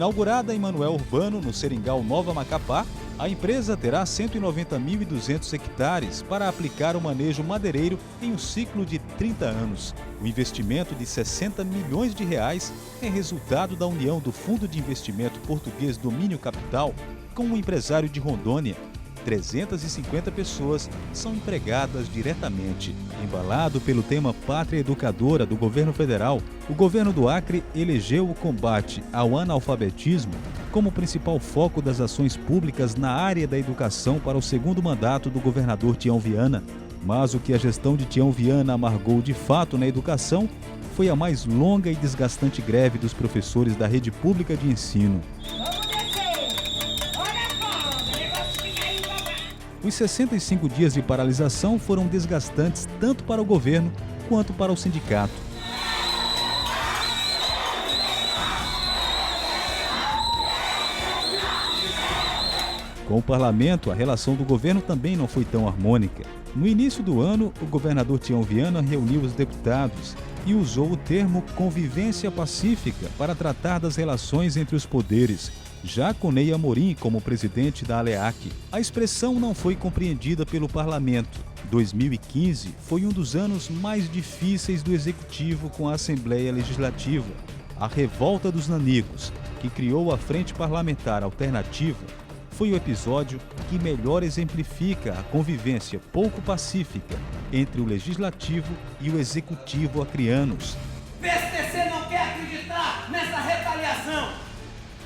Inaugurada em Manoel Urbano, no Seringal Nova Macapá, a empresa terá 190.200 hectares para aplicar o manejo madeireiro em um ciclo de 30 anos. O investimento de 60 milhões de reais é resultado da união do Fundo de Investimento Português Domínio Capital com um empresário de Rondônia. 350 pessoas são empregadas diretamente. Embalado pelo tema Pátria Educadora do governo federal, o governo do Acre elegeu o combate ao analfabetismo como principal foco das ações públicas na área da educação para o segundo mandato do governador Tião Viana. Mas o que a gestão de Tião Viana amargou de fato na educação foi a mais longa e desgastante greve dos professores da rede pública de ensino. Os 65 dias de paralisação foram desgastantes tanto para o governo quanto para o sindicato. Com o parlamento, a relação do governo também não foi tão harmônica. No início do ano, o governador Tião Viana reuniu os deputados e usou o termo convivência pacífica para tratar das relações entre os poderes, já com Ney Amorim como presidente da ALEAC. A expressão não foi compreendida pelo parlamento. 2015 foi um dos anos mais difíceis do Executivo com a Assembleia Legislativa. A revolta dos nanicos, que criou a Frente Parlamentar Alternativa, foi o episódio que melhor exemplifica a convivência pouco pacífica entre o Legislativo e o Executivo acreanos. O PSDC não quer acreditar nessa retaliação,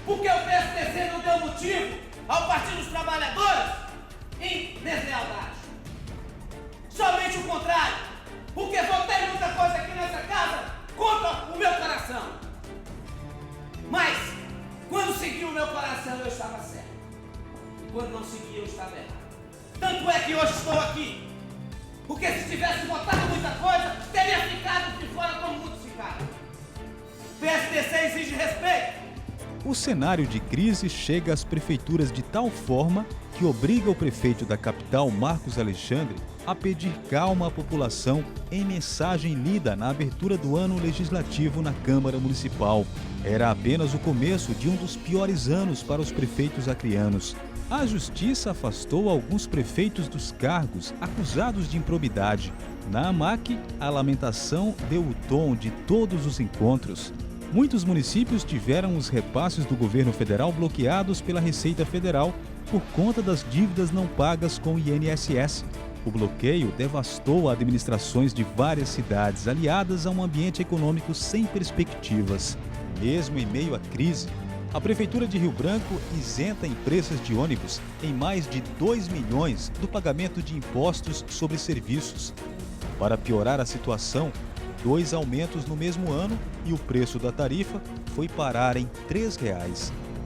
porque o PSDC não deu motivo ao Partido dos Trabalhadores em deslealdade. Somente o contrário, porque votei muita coisa aqui nessa casa contra o meu coração. Mas, quando segui o meu coração, eu estava certo. Quando não segui, eu estava errado. Tanto é que hoje estou aqui, porque se tivesse votado muita coisa, teria ficado de fora como muitos ficaram. O PSDC exige respeito. O cenário de crise chega às prefeituras de tal forma que obriga o prefeito da capital, Marcos Alexandre, a pedir calma à população em mensagem lida na abertura do ano legislativo na Câmara Municipal. Era apenas o começo de um dos piores anos para os prefeitos acreanos. A Justiça afastou alguns prefeitos dos cargos acusados de improbidade. Na AMAC, a lamentação deu o tom de todos os encontros. Muitos municípios tiveram os repasses do governo federal bloqueados pela Receita Federal por conta das dívidas não pagas com o INSS. O bloqueio devastou administrações de várias cidades, aliadas a um ambiente econômico sem perspectivas. Mesmo em meio à crise, a Prefeitura de Rio Branco isenta empresas de ônibus em mais de 2 milhões do pagamento de impostos sobre serviços. Para piorar a situação, 2 aumentos no mesmo ano e o preço da tarifa foi parar em R$ 3.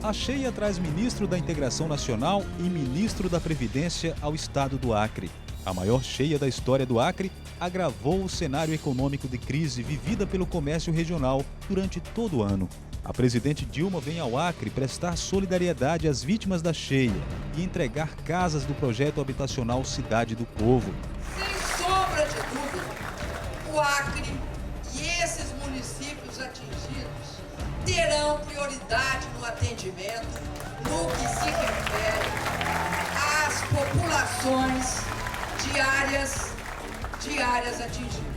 A cheia traz ministro da Integração Nacional e ministro da Previdência ao estado do Acre. A maior cheia da história do Acre agravou o cenário econômico de crise vivida pelo comércio regional durante todo o ano. A presidente Dilma vem ao Acre prestar solidariedade às vítimas da cheia e entregar casas do projeto habitacional Cidade do Povo. Sem sombra de dúvida, o Acre e esses municípios atingidos terão prioridade no atendimento no que se refere às populações de áreas atingidas.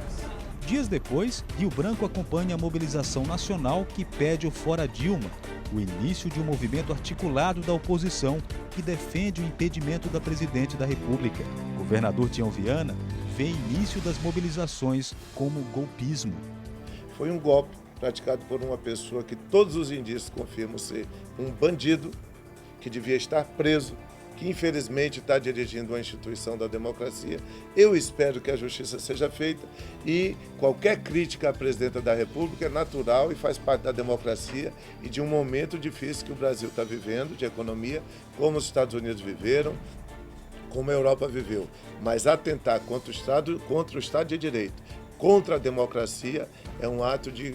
Dias depois, Rio Branco acompanha a mobilização nacional que pede o Fora Dilma, o início de um movimento articulado da oposição que defende o impedimento da presidente da República. O governador Tião Viana vê início das mobilizações como golpismo. Foi um golpe praticado por uma pessoa que todos os indícios confirmam ser um bandido, que devia estar preso, que infelizmente está dirigindo uma instituição da democracia. Eu espero que a justiça seja feita e qualquer crítica à presidenta da República é natural e faz parte da democracia e de um momento difícil que o Brasil está vivendo, de economia, como os Estados Unidos viveram, como a Europa viveu. Mas atentar contra o Estado de Direito, contra a democracia, é um ato de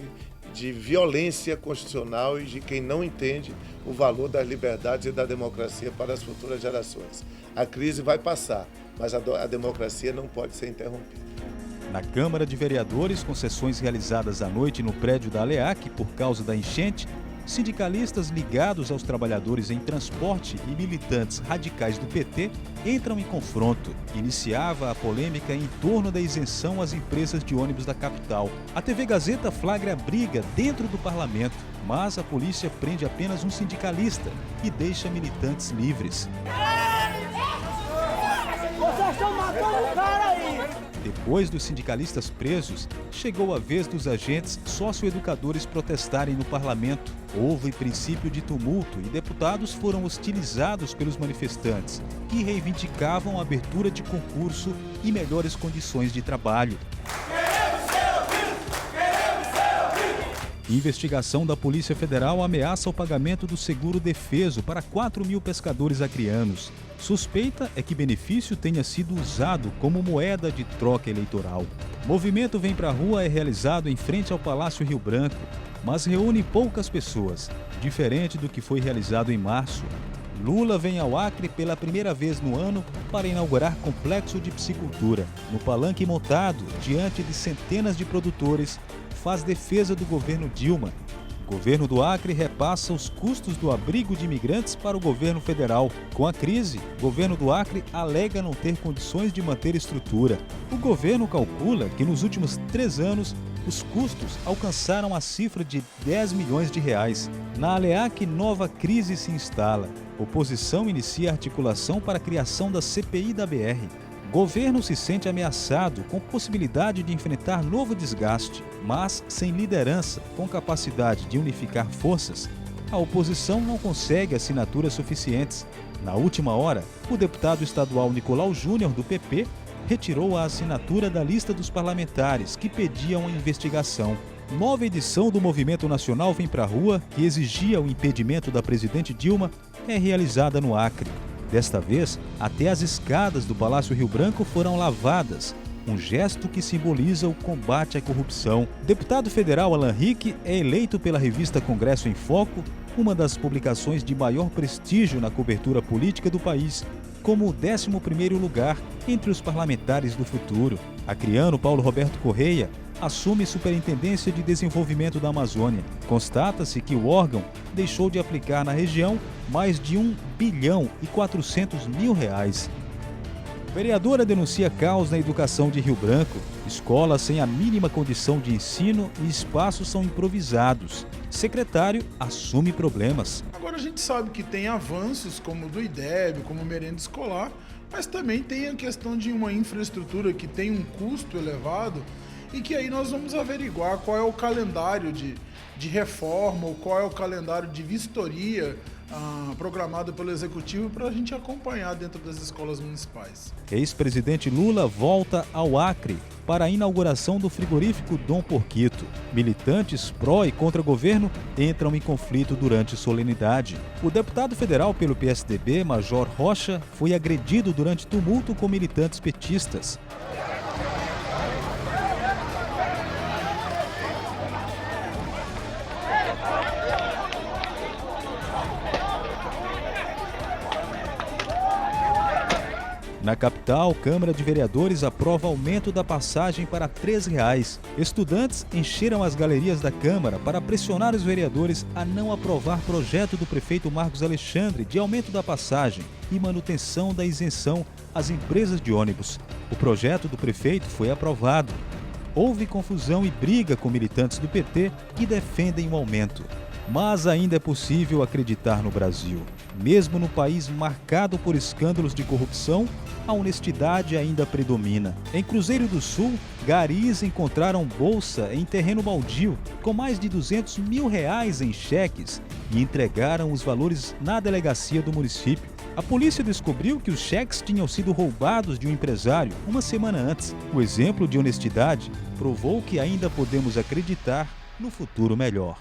violência constitucional e de quem não entende o valor das liberdades e da democracia para as futuras gerações. A crise vai passar, mas a democracia não pode ser interrompida. Na Câmara de Vereadores, com sessões realizadas à noite no prédio da ALEAC por causa da enchente, sindicalistas ligados aos trabalhadores em transporte e militantes radicais do PT entram em confronto. Iniciava a polêmica em torno da isenção às empresas de ônibus da capital. A TV Gazeta flagra a briga dentro do parlamento, mas a polícia prende apenas um sindicalista e deixa militantes livres. Vocês estão matando o cara aí! Depois dos sindicalistas presos, chegou a vez dos agentes socioeducadores protestarem no parlamento. Houve princípio de tumulto e deputados foram hostilizados pelos manifestantes, que reivindicavam a abertura de concurso e melhores condições de trabalho. Investigação da Polícia Federal ameaça o pagamento do seguro defeso para 4.000 pescadores acreanos. Suspeita é que benefício tenha sido usado como moeda de troca eleitoral. Movimento Vem Pra Rua é realizado em frente ao Palácio Rio Branco, mas reúne poucas pessoas, diferente do que foi realizado em março. Lula vem ao Acre pela primeira vez no ano para inaugurar complexo de piscicultura. No palanque montado, diante de centenas de produtores, faz defesa do governo Dilma. O governo do Acre repassa os custos do abrigo de imigrantes para o governo federal. Com a crise, o governo do Acre alega não ter condições de manter estrutura. O governo calcula que nos últimos 3 anos, os custos alcançaram a cifra de 10 milhões de reais. Na Aleac, nova crise se instala. Oposição inicia articulação para a criação da CPI da BR. Governo se sente ameaçado, com possibilidade de enfrentar novo desgaste, mas sem liderança, com capacidade de unificar forças, a oposição não consegue assinaturas suficientes. Na última hora, o deputado estadual Nicolau Júnior, do PP, retirou a assinatura da lista dos parlamentares que pediam a investigação. Nova edição do Movimento Nacional Vem Pra Rua, que exigia o impedimento da presidente Dilma, é realizada no Acre. Desta vez, até as escadas do Palácio Rio Branco foram lavadas, um gesto que simboliza o combate à corrupção. O deputado federal Alan Rick é eleito pela revista Congresso em Foco, uma das publicações de maior prestígio na cobertura política do país, como o 11º lugar entre os parlamentares do futuro. Acreano Paulo Roberto Correia assume Superintendência de Desenvolvimento da Amazônia. Constata-se que o órgão deixou de aplicar na região mais de R$1 bilhão e 400 mil reais. Vereadora denuncia caos na educação de Rio Branco. Escolas sem a mínima condição de ensino e espaços são improvisados. Secretário assume problemas. Agora a gente sabe que tem avanços como o do IDEB, como merenda escolar, mas também tem a questão de uma infraestrutura que tem um custo elevado e que aí nós vamos averiguar qual é o calendário de reforma ou qual é o calendário de vistoria programado pelo Executivo para a gente acompanhar dentro das escolas municipais. Ex-presidente Lula volta ao Acre para a inauguração do frigorífico Dom Porquito. Militantes pró e contra governo entram em conflito durante solenidade. O deputado federal pelo PSDB, Major Rocha, foi agredido durante tumulto com militantes petistas. Na capital, Câmara de Vereadores aprova aumento da passagem para R$ 3,00. Estudantes encheram as galerias da Câmara para pressionar os vereadores a não aprovar projeto do prefeito Marcos Alexandre de aumento da passagem e manutenção da isenção às empresas de ônibus. O projeto do prefeito foi aprovado. Houve confusão e briga com militantes do PT que defendem o aumento. Mas ainda é possível acreditar no Brasil. Mesmo no país marcado por escândalos de corrupção, a honestidade ainda predomina. Em Cruzeiro do Sul, garis encontraram bolsa em terreno baldio com mais de R$200 mil em cheques e entregaram os valores na delegacia do município. A polícia descobriu que os cheques tinham sido roubados de um empresário uma semana antes. O exemplo de honestidade provou que ainda podemos acreditar no futuro melhor.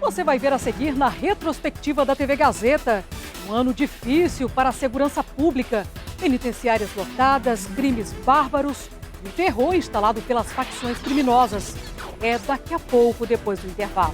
Você vai ver a seguir na retrospectiva da TV Gazeta. Um ano difícil para a segurança pública. Penitenciárias lotadas, crimes bárbaros e o terror instalado pelas facções criminosas. É daqui a pouco, depois do intervalo.